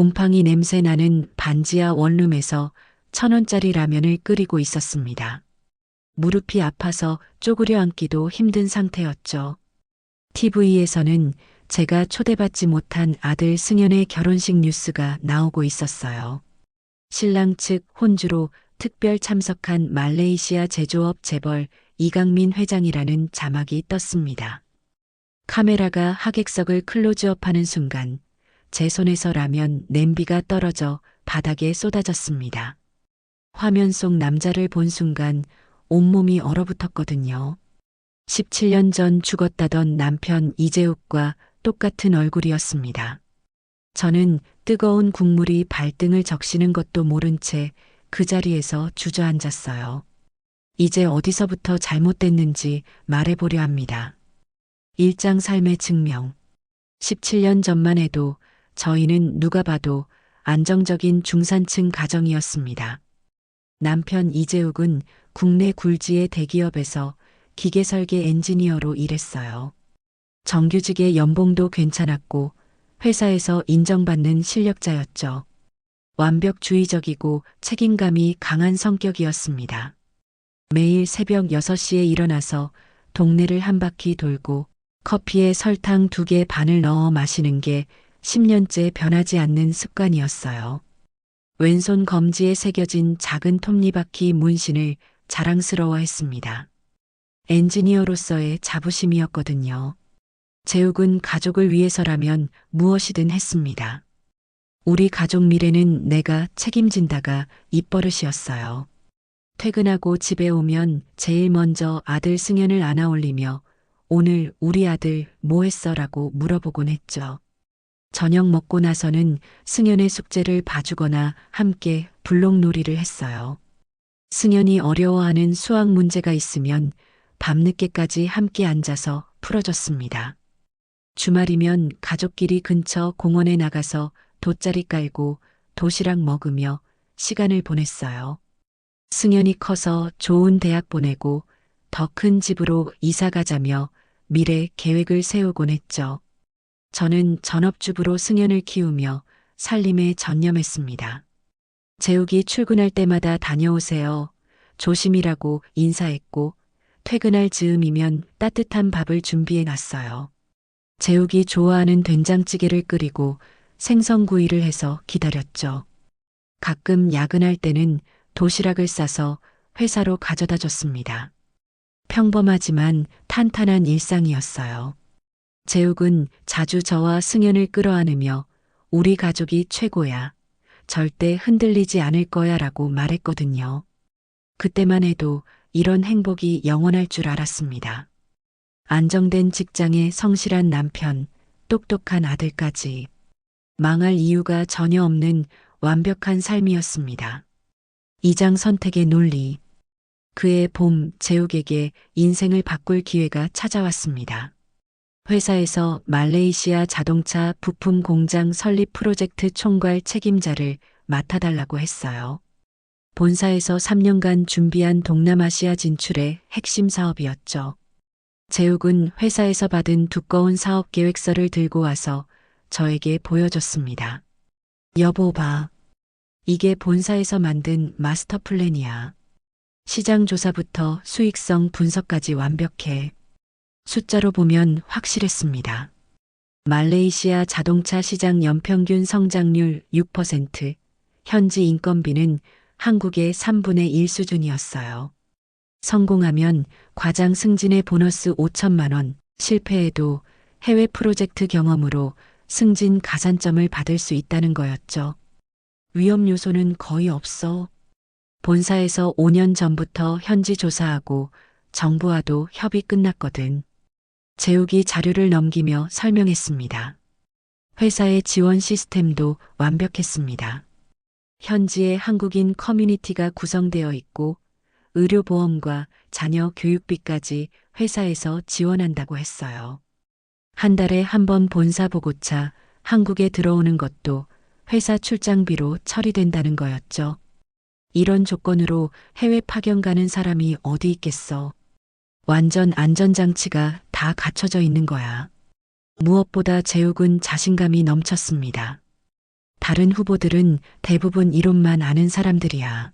곰팡이 냄새 나는 반지하 원룸에서 1,000원짜리 라면을 끓이고 있었습니다. 무릎이 아파서 쪼그려 앉기도 힘든 상태였죠. TV에서는 제가 초대받지 못한 아들 승연의 결혼식 뉴스가 나오고 있었어요. 신랑 측 혼주로 특별 참석한 말레이시아 제조업 재벌 이강민 회장이라는 자막이 떴습니다. 카메라가 하객석을 클로즈업하는 순간 제 손에서 라면 냄비가 떨어져 바닥에 쏟아졌습니다. 화면 속 남자를 본 순간 온몸이 얼어붙었거든요. 17년 전 죽었다던 남편 이재욱과 똑같은 얼굴이었습니다. 저는 뜨거운 국물이 발등을 적시는 것도 모른 채 그 자리에서 주저앉았어요. 이제 어디서부터 잘못됐는지 말해보려 합니다. 일장 삶의 증명. 17년 전만 해도 저희는 누가 봐도 안정적인 중산층 가정이었습니다. 남편 이재욱은 국내 굴지의 대기업에서 기계설계 엔지니어로 일했어요. 정규직의 연봉도 괜찮았고 회사에서 인정받는 실력자였죠. 완벽주의적이고 책임감이 강한 성격이었습니다. 매일 새벽 6시에 일어나서 동네를 한 바퀴 돌고 커피에 설탕 2개 반을 넣어 마시는 게 10년째 변하지 않는 습관이었어요. 왼손 검지에 새겨진 작은 톱니바퀴 문신을 자랑스러워했습니다. 엔지니어로서의 자부심이었거든요. 재욱은 가족을 위해서라면 무엇이든 했습니다. 우리 가족 미래는 내가 책임진다가 입버릇이었어요. 퇴근하고 집에 오면 제일 먼저 아들 승연을 안아올리며 오늘 우리 아들 뭐 했어? 라고 물어보곤 했죠. 저녁 먹고 나서는 승연의 숙제를 봐주거나 함께 블록놀이를 했어요. 승연이 어려워하는 수학 문제가 있으면 밤늦게까지 함께 앉아서 풀어줬습니다. 주말이면 가족끼리 근처 공원에 나가서 돗자리 깔고 도시락 먹으며 시간을 보냈어요. 승연이 커서 좋은 대학 보내고 더 큰 집으로 이사 가자며 미래 계획을 세우곤 했죠. 저는 전업주부로 승연을 키우며 살림에 전념했습니다. 재욱이 출근할 때마다 다녀오세요. 조심이라고 인사했고 퇴근할 즈음이면 따뜻한 밥을 준비해 놨어요. 재욱이 좋아하는 된장찌개를 끓이고 생선구이를 해서 기다렸죠. 가끔 야근할 때는 도시락을 싸서 회사로 가져다 줬습니다. 평범하지만 탄탄한 일상이었어요. 재욱은 자주 저와 승연을 끌어안으며 우리 가족이 최고야. 절대 흔들리지 않을 거야 라고 말했거든요. 그때만 해도 이런 행복이 영원할 줄 알았습니다. 안정된 직장에 성실한 남편, 똑똑한 아들까지. 망할 이유가 전혀 없는 완벽한 삶이었습니다. 이장 선택의 논리. 그의 봄 재욱에게 인생을 바꿀 기회가 찾아왔습니다. 회사에서 말레이시아 자동차 부품 공장 설립 프로젝트 총괄 책임자를 맡아달라고 했어요. 본사에서 3년간 준비한 동남아시아 진출의 핵심 사업이었죠. 재욱은 회사에서 받은 두꺼운 사업 계획서를 들고 와서 저에게 보여줬습니다. 여보 봐. 이게 본사에서 만든 마스터 플랜이야. 시장 조사부터 수익성 분석까지 완벽해. 숫자로 보면 확실했습니다. 말레이시아 자동차 시장 연평균 성장률 6%, 현지 인건비는 한국의 3분의 1 수준이었어요. 성공하면 과장 승진의 보너스 5천만 원, 실패해도 해외 프로젝트 경험으로 승진 가산점을 받을 수 있다는 거였죠. 위험 요소는 거의 없어. 본사에서 5년 전부터 현지 조사하고 정부와도 협의 끝났거든. 재욱이 자료를 넘기며 설명했습니다. 회사의 지원 시스템도 완벽했습니다. 현지에 한국인 커뮤니티가 구성되어 있고 의료보험과 자녀 교육비까지 회사에서 지원한다고 했어요. 한 달에 한 번 본사 보고차 한국에 들어오는 것도 회사 출장비로 처리된다는 거였죠. 이런 조건으로 해외 파견 가는 사람이 어디 있겠어. 완전 안전장치가 다 갖춰져 있는 거야. 무엇보다 재욱은 자신감이 넘쳤습니다. 다른 후보들은 대부분 이론만 아는 사람들이야.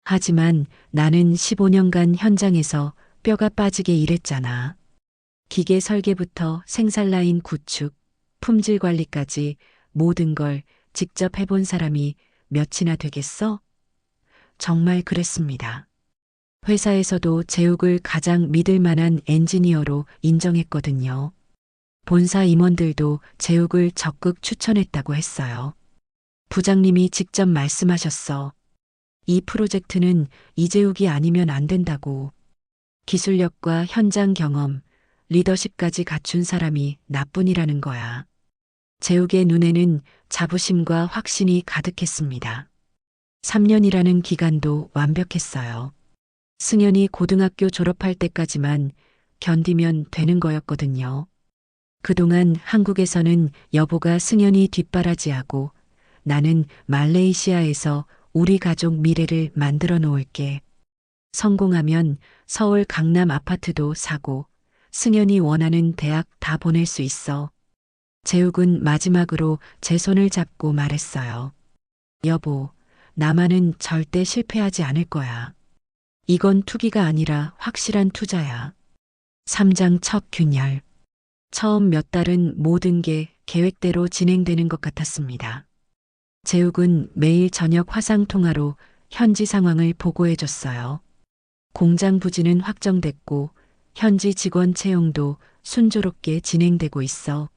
하지만 나는 15년간 현장에서 뼈가 빠지게 일했잖아. 기계 설계부터 생산 라인 구축, 품질 관리까지 모든 걸 직접 해본 사람이 몇이나 되겠어? 정말 그랬습니다. 회사에서도 제욱을 가장 믿을 만한 엔지니어로 인정했거든요. 본사 임원들도 제욱을 적극 추천했다고 했어요. 부장님이 직접 말씀하셨어. 이 프로젝트는 이재욱이 아니면 안 된다고. 기술력과 현장 경험, 리더십까지 갖춘 사람이 나뿐이라는 거야. 제욱의 눈에는 자부심과 확신이 가득했습니다. 3년이라는 기간도 완벽했어요. 승연이 고등학교 졸업할 때까지만 견디면 되는 거였거든요. 그동안 한국에서는 여보가 승연이 뒷바라지하고 나는 말레이시아에서 우리 가족 미래를 만들어 놓을게. 성공하면 서울 강남 아파트도 사고 승연이 원하는 대학 다 보낼 수 있어. 재욱은 마지막으로 제 손을 잡고 말했어요. 여보, 나만은 절대 실패하지 않을 거야. 이건 투기가 아니라 확실한 투자야. 3장 첫 균열. 처음 몇 달은 모든 게 계획대로 진행되는 것 같았습니다. 재욱은 매일 저녁 화상통화로 현지 상황을 보고해줬어요. 공장 부지는 확정됐고 현지 직원 채용도 순조롭게 진행되고 있어.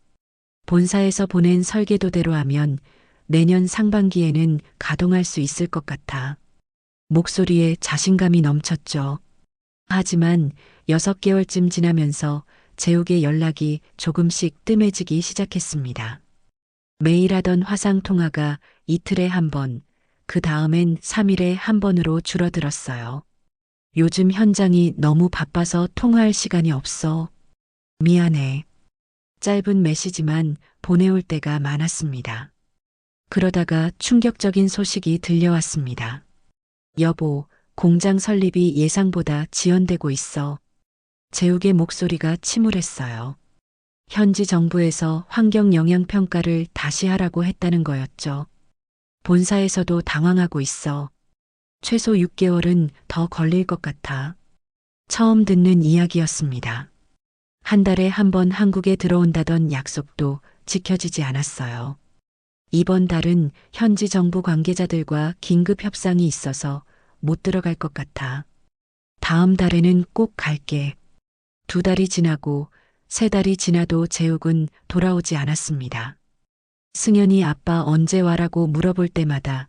본사에서 보낸 설계도대로 하면 내년 상반기에는 가동할 수 있을 것 같아. 목소리에 자신감이 넘쳤죠. 하지만 6개월쯤 지나면서 재욱의 연락이 조금씩 뜸해지기 시작했습니다. 매일 하던 화상통화가 이틀에 한 번, 그 다음엔 3일에 한 번으로 줄어들었어요. 요즘 현장이 너무 바빠서 통화할 시간이 없어. 미안해. 짧은 메시지만 보내올 때가 많았습니다. 그러다가 충격적인 소식이 들려왔습니다. 여보, 공장 설립이 예상보다 지연되고 있어. 재욱의 목소리가 침울했어요. 현지 정부에서 환경 영향 평가를 다시 하라고 했다는 거였죠. 본사에서도 당황하고 있어. 최소 6개월은 더 걸릴 것 같아. 처음 듣는 이야기였습니다. 한 달에 한 번 한국에 들어온다던 약속도 지켜지지 않았어요. 이번 달은 현지 정부 관계자들과 긴급 협상이 있어서 못 들어갈 것 같아. 다음 달에는 꼭 갈게. 2달이 지나고 3달이 지나도 재욱은 돌아오지 않았습니다. 승연이 아빠 언제 와라고 물어볼 때마다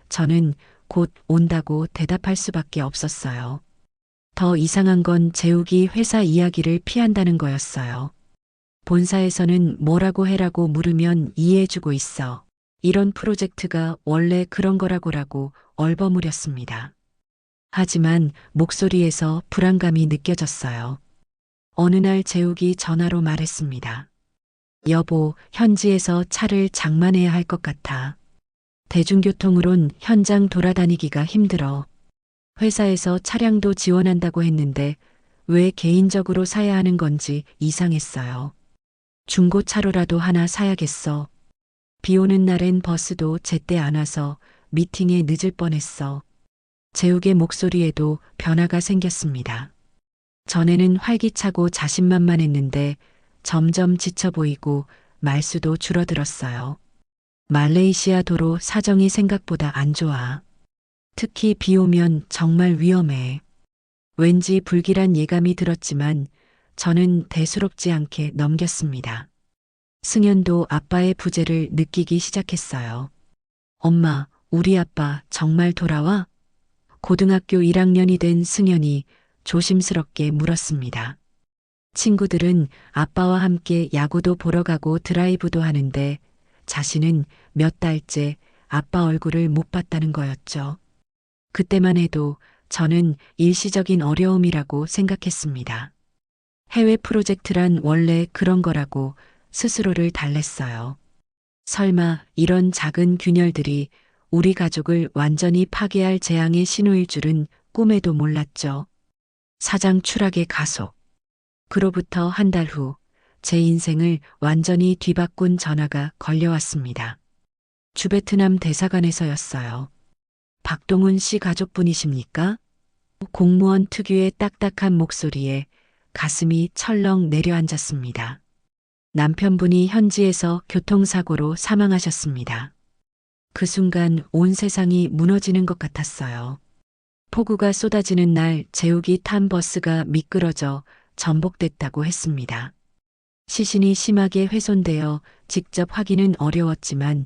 저는 곧 온다고 대답할 수밖에 없었어요. 더 이상한 건 재욱이 회사 이야기를 피한다는 거였어요. 본사에서는 뭐라고 해라고 물으면 이해해주고 있어. 이런 프로젝트가 원래 그런 거라고라고 얼버무렸습니다. 하지만 목소리에서 불안감이 느껴졌어요. 어느 날 재욱이 전화로 말했습니다. 여보, 현지에서 차를 장만해야 할 것 같아. 대중교통으론 현장 돌아다니기가 힘들어. 회사에서 차량도 지원한다고 했는데 왜 개인적으로 사야 하는 건지 이상했어요. 중고차로라도 하나 사야겠어. 비 오는 날엔 버스도 제때 안 와서 미팅에 늦을 뻔했어. 재욱의 목소리에도 변화가 생겼습니다. 전에는 활기차고 자신만만했는데 점점 지쳐 보이고 말수도 줄어들었어요. 말레이시아 도로 사정이 생각보다 안 좋아. 특히 비 오면 정말 위험해. 왠지 불길한 예감이 들었지만 저는 대수롭지 않게 넘겼습니다. 승연도 아빠의 부재를 느끼기 시작했어요. 엄마, 우리 아빠 정말 돌아와? 고등학교 1학년이 된 승연이 조심스럽게 물었습니다. 친구들은 아빠와 함께 야구도 보러 가고 드라이브도 하는데 자신은 몇 달째 아빠 얼굴을 못 봤다는 거였죠. 그때만 해도 저는 일시적인 어려움이라고 생각했습니다. 해외 프로젝트란 원래 그런 거라고 스스로를 달랬어요. 설마 이런 작은 균열들이 우리 가족을 완전히 파괴할 재앙의 신호일 줄은 꿈에도 몰랐죠. 사장 추락의 가속. 그로부터 한 달 후 제 인생을 완전히 뒤바꾼 전화가 걸려왔습니다. 주베트남 대사관에서였어요. 박동훈 씨 가족분이십니까? 공무원 특유의 딱딱한 목소리에 가슴이 철렁 내려앉았습니다. 남편분이 현지에서 교통사고로 사망하셨습니다. 그 순간 온 세상이 무너지는 것 같았어요. 폭우가 쏟아지는 날 재욱이 탄 버스가 미끄러져 전복됐다고 했습니다. 시신이 심하게 훼손되어 직접 확인은 어려웠지만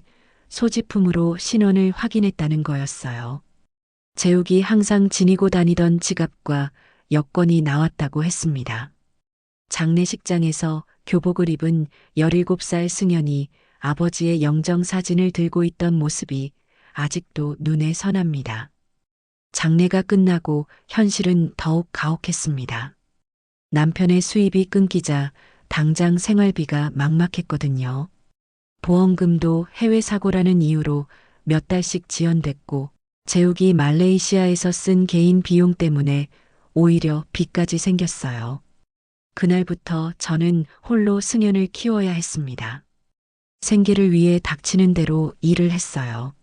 소지품으로 신원을 확인했다는 거였어요. 재욱이 항상 지니고 다니던 지갑과 여권이 나왔다고 했습니다. 장례식장에서 교복을 입은 17살 승연이 아버지의 영정사진을 들고 있던 모습이 아직도 눈에 선합니다. 장례가 끝나고 현실은 더욱 가혹했습니다. 남편의 수입이 끊기자 당장 생활비가 막막했거든요. 보험금도 해외 사고라는 이유로 몇 달씩 지연됐고 재욱이 말레이시아에서 쓴 개인 비용 때문에 오히려 빚까지 생겼어요. 그날부터 저는 홀로 승연을 키워야 했습니다. 생계를 위해 닥치는 대로 일을 했어요.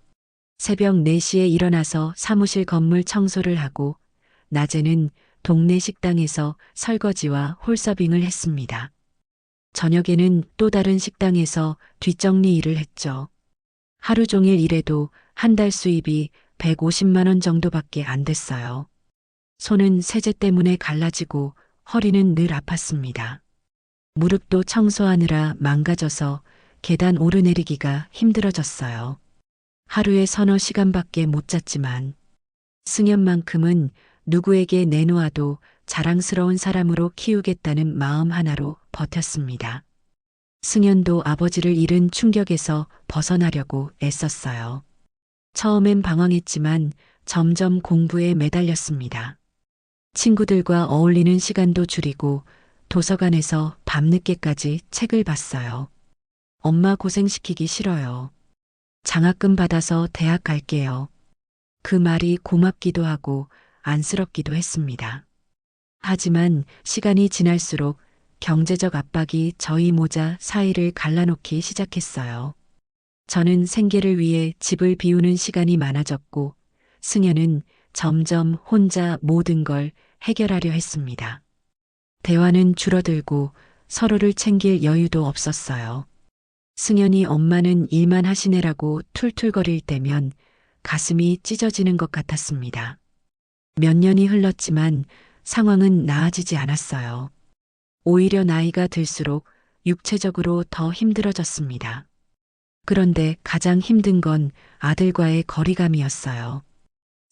새벽 4시에 일어나서 사무실 건물 청소를 하고 낮에는 동네 식당에서 설거지와 홀서빙을 했습니다. 저녁에는 또 다른 식당에서 뒷정리 일을 했죠. 하루 종일 일해도 한 달 수입이 150만 원 정도밖에 안 됐어요. 손은 세제 때문에 갈라지고 허리는 늘 아팠습니다. 무릎도 청소하느라 망가져서 계단 오르내리기가 힘들어졌어요. 하루에 서너 시간밖에 못 잤지만 승연만큼은 누구에게 내놓아도 자랑스러운 사람으로 키우겠다는 마음 하나로 버텼습니다. 승연도 아버지를 잃은 충격에서 벗어나려고 애썼어요. 처음엔 방황했지만 점점 공부에 매달렸습니다. 친구들과 어울리는 시간도 줄이고 도서관에서 밤늦게까지 책을 봤어요. 엄마 고생시키기 싫어요. 장학금 받아서 대학 갈게요. 그 말이 고맙기도 하고 안쓰럽기도 했습니다. 하지만 시간이 지날수록 경제적 압박이 저희 모자 사이를 갈라놓기 시작했어요. 저는 생계를 위해 집을 비우는 시간이 많아졌고 승연은 점점 혼자 모든 걸 해결하려 했습니다. 대화는 줄어들고 서로를 챙길 여유도 없었어요. 승연이 엄마는 일만 하시네라고 툴툴거릴 때면 가슴이 찢어지는 것 같았습니다. 몇 년이 흘렀지만 상황은 나아지지 않았어요. 오히려 나이가 들수록 육체적으로 더 힘들어졌습니다. 그런데 가장 힘든 건 아들과의 거리감이었어요.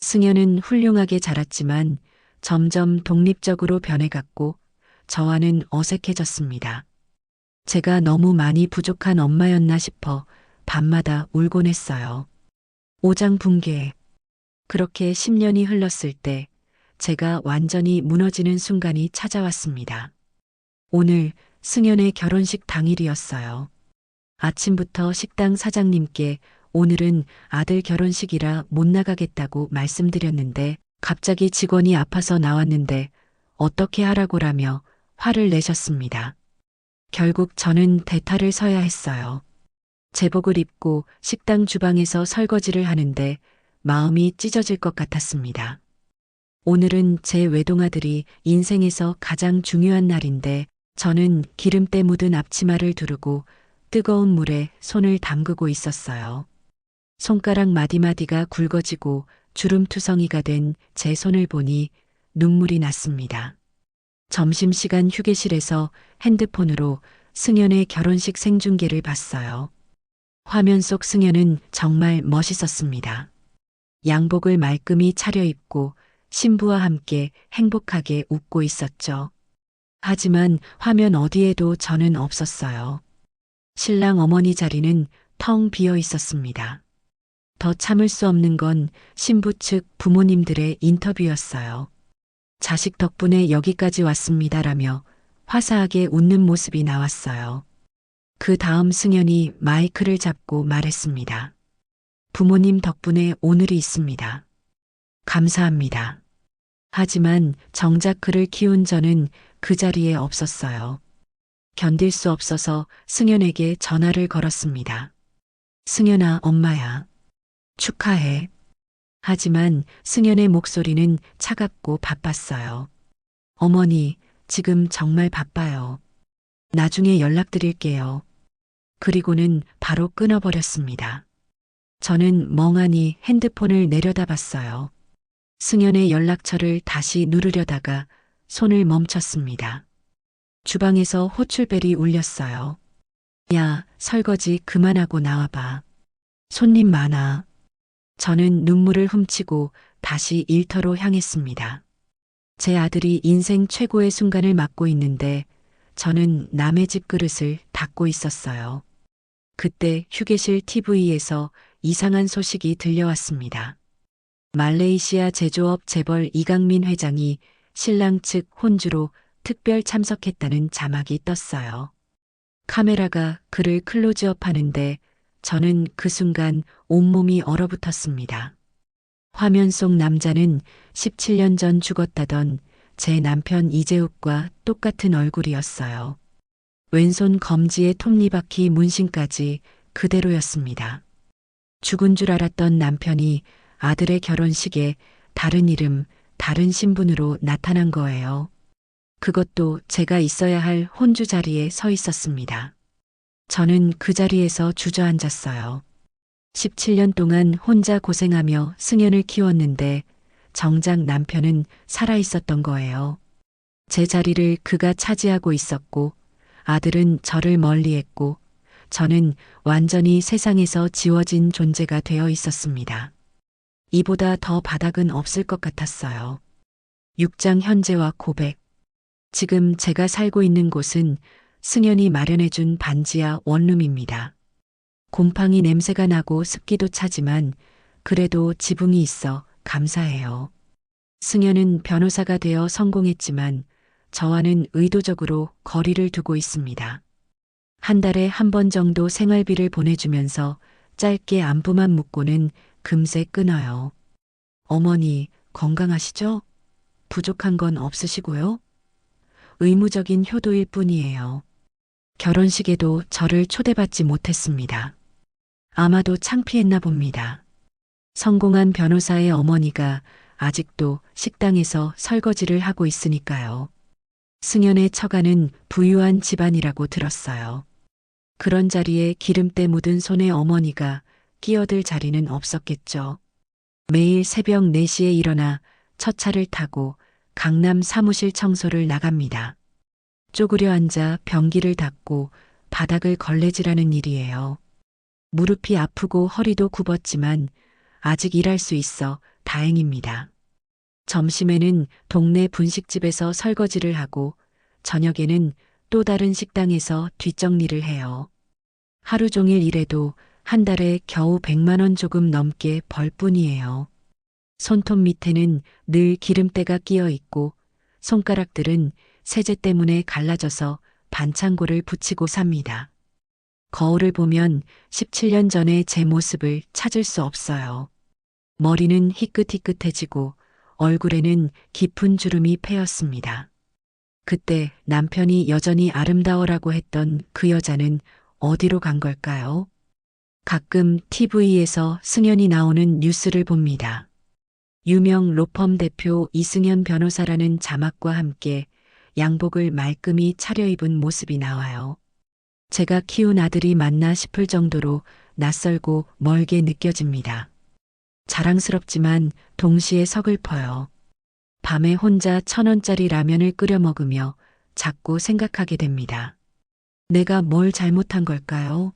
승연은 훌륭하게 자랐지만 점점 독립적으로 변해갔고 저와는 어색해졌습니다. 제가 너무 많이 부족한 엄마였나 싶어 밤마다 울곤 했어요. 오장분개. 그렇게 10년이 흘렀을 때 제가 완전히 무너지는 순간이 찾아왔습니다. 오늘 승연의 결혼식 당일이었어요. 아침부터 식당 사장님께 오늘은 아들 결혼식이라 못 나가겠다고 말씀드렸는데 갑자기 직원이 아파서 나왔는데 어떻게 하라고라며 화를 내셨습니다. 결국 저는 대타를 서야 했어요. 제복을 입고 식당 주방에서 설거지를 하는데 마음이 찢어질 것 같았습니다. 오늘은 제 외동아들이 인생에서 가장 중요한 날인데 저는 기름때 묻은 앞치마를 두르고 뜨거운 물에 손을 담그고 있었어요. 손가락 마디마디가 굵어지고 주름투성이가 된 제 손을 보니 눈물이 났습니다. 점심시간 휴게실에서 핸드폰으로 승연의 결혼식 생중계를 봤어요. 화면 속 승연은 정말 멋있었습니다. 양복을 말끔히 차려입고 신부와 함께 행복하게 웃고 있었죠. 하지만 화면 어디에도 저는 없었어요. 신랑 어머니 자리는 텅 비어 있었습니다. 더 참을 수 없는 건 신부 측 부모님들의 인터뷰였어요. 자식 덕분에 여기까지 왔습니다라며 화사하게 웃는 모습이 나왔어요. 그 다음 승연이 마이크를 잡고 말했습니다. 부모님 덕분에 오늘이 있습니다. 감사합니다. 하지만 정작 그를 키운 저는 그 자리에 없었어요. 견딜 수 없어서 승연에게 전화를 걸었습니다. 승연아, 엄마야. 축하해. 하지만 승연의 목소리는 차갑고 바빴어요. 어머니, 지금 정말 바빠요. 나중에 연락드릴게요. 그리고는 바로 끊어버렸습니다. 저는 멍하니 핸드폰을 내려다봤어요. 승연의 연락처를 다시 누르려다가 손을 멈췄습니다. 주방에서 호출벨이 울렸어요. 야, 설거지 그만하고 나와봐. 손님 많아. 저는 눈물을 훔치고 다시 일터로 향했습니다. 제 아들이 인생 최고의 순간을 맞고 있는데 저는 남의 집 그릇을 닦고 있었어요. 그때 휴게실 TV에서 이상한 소식이 들려왔습니다. 말레이시아 제조업 재벌 이강민 회장이 신랑 측 혼주로 특별 참석했다는 자막이 떴어요. 카메라가 그를 클로즈업 하는데 저는 그 순간 온몸이 얼어붙었습니다. 화면 속 남자는 17년 전 죽었다던 제 남편 이재욱과 똑같은 얼굴이었어요. 왼손 검지에 톱니바퀴 문신까지 그대로였습니다. 죽은 줄 알았던 남편이 아들의 결혼식에 다른 이름, 다른 신분으로 나타난 거예요. 그것도 제가 있어야 할 혼주 자리에 서 있었습니다. 저는 그 자리에서 주저앉았어요. 17년 동안 혼자 고생하며 승연을 키웠는데 정작 남편은 살아 있었던 거예요. 제 자리를 그가 차지하고 있었고 아들은 저를 멀리했고 저는 완전히 세상에서 지워진 존재가 되어 있었습니다. 이보다 더 바닥은 없을 것 같았어요. 6장 현재와 고백. 지금 제가 살고 있는 곳은 승연이 마련해준 반지하 원룸입니다. 곰팡이 냄새가 나고 습기도 차지만 그래도 지붕이 있어 감사해요. 승연은 변호사가 되어 성공했지만 저와는 의도적으로 거리를 두고 있습니다. 한 달에 한 번 정도 생활비를 보내주면서 짧게 안부만 묻고는 금세 끊어요. 어머니, 건강하시죠? 부족한 건 없으시고요? 의무적인 효도일 뿐이에요. 결혼식에도 저를 초대받지 못했습니다. 아마도 창피했나 봅니다. 성공한 변호사의 어머니가 아직도 식당에서 설거지를 하고 있으니까요. 승연의 처가는 부유한 집안이라고 들었어요. 그런 자리에 기름때 묻은 손의 어머니가 끼어들 자리는 없었겠죠. 매일 새벽 4시에 일어나 첫 차를 타고 강남 사무실 청소를 나갑니다. 쪼그려 앉아 변기를 닦고 바닥을 걸레질하는 일이에요. 무릎이 아프고 허리도 굽었지만 아직 일할 수 있어 다행입니다. 점심에는 동네 분식집에서 설거지를 하고 저녁에는 또 다른 식당에서 뒷정리를 해요. 하루 종일 일해도 한 달에 겨우 100만 원 조금 넘게 벌 뿐이에요. 손톱 밑에는 늘 기름때가 끼어 있고 손가락들은 세제 때문에 갈라져서 반창고를 붙이고 삽니다. 거울을 보면 17년 전의 제 모습을 찾을 수 없어요. 머리는 희끗희끗해지고 얼굴에는 깊은 주름이 패였습니다. 그때 남편이 여전히 아름다워라고 했던 그 여자는 어디로 간 걸까요? 가끔 TV에서 승연이 나오는 뉴스를 봅니다. 유명 로펌 대표 이승연 변호사라는 자막과 함께 양복을 말끔히 차려입은 모습이 나와요. 제가 키운 아들이 맞나 싶을 정도로 낯설고 멀게 느껴집니다. 자랑스럽지만 동시에 서글퍼요. 밤에 혼자 1,000원짜리 라면을 끓여 먹으며 자꾸 생각하게 됩니다. 내가 뭘 잘못한 걸까요?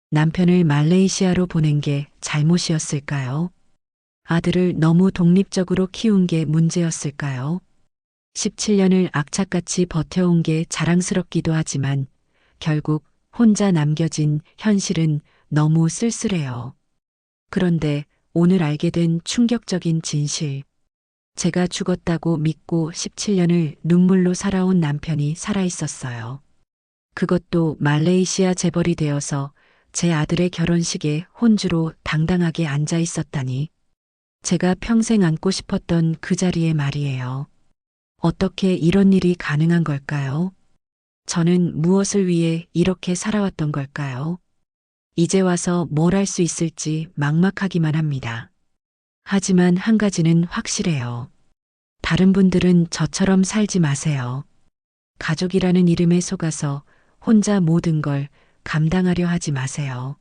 남편을 말레이시아로 보낸 게 잘못이었을까요? 아들을 너무 독립적으로 키운 게 문제였을까요? 17년을 악착같이 버텨온 게 자랑스럽기도 하지만 결국 혼자 남겨진 현실은 너무 쓸쓸해요. 그런데 오늘 알게 된 충격적인 진실. 제가 죽었다고 믿고 17년을 눈물로 살아온 남편이 살아있었어요. 그것도 말레이시아 재벌이 되어서 제 아들의 결혼식에 혼주로 당당하게 앉아 있었다니. 제가 평생 앉고 싶었던 그 자리에 말이에요. 어떻게 이런 일이 가능한 걸까요? 저는 무엇을 위해 이렇게 살아왔던 걸까요? 이제 와서 뭘 할 수 있을지 막막하기만 합니다. 하지만 한 가지는 확실해요. 다른 분들은 저처럼 살지 마세요. 가족이라는 이름에 속아서 혼자 모든 걸 감당하려 하지 마세요.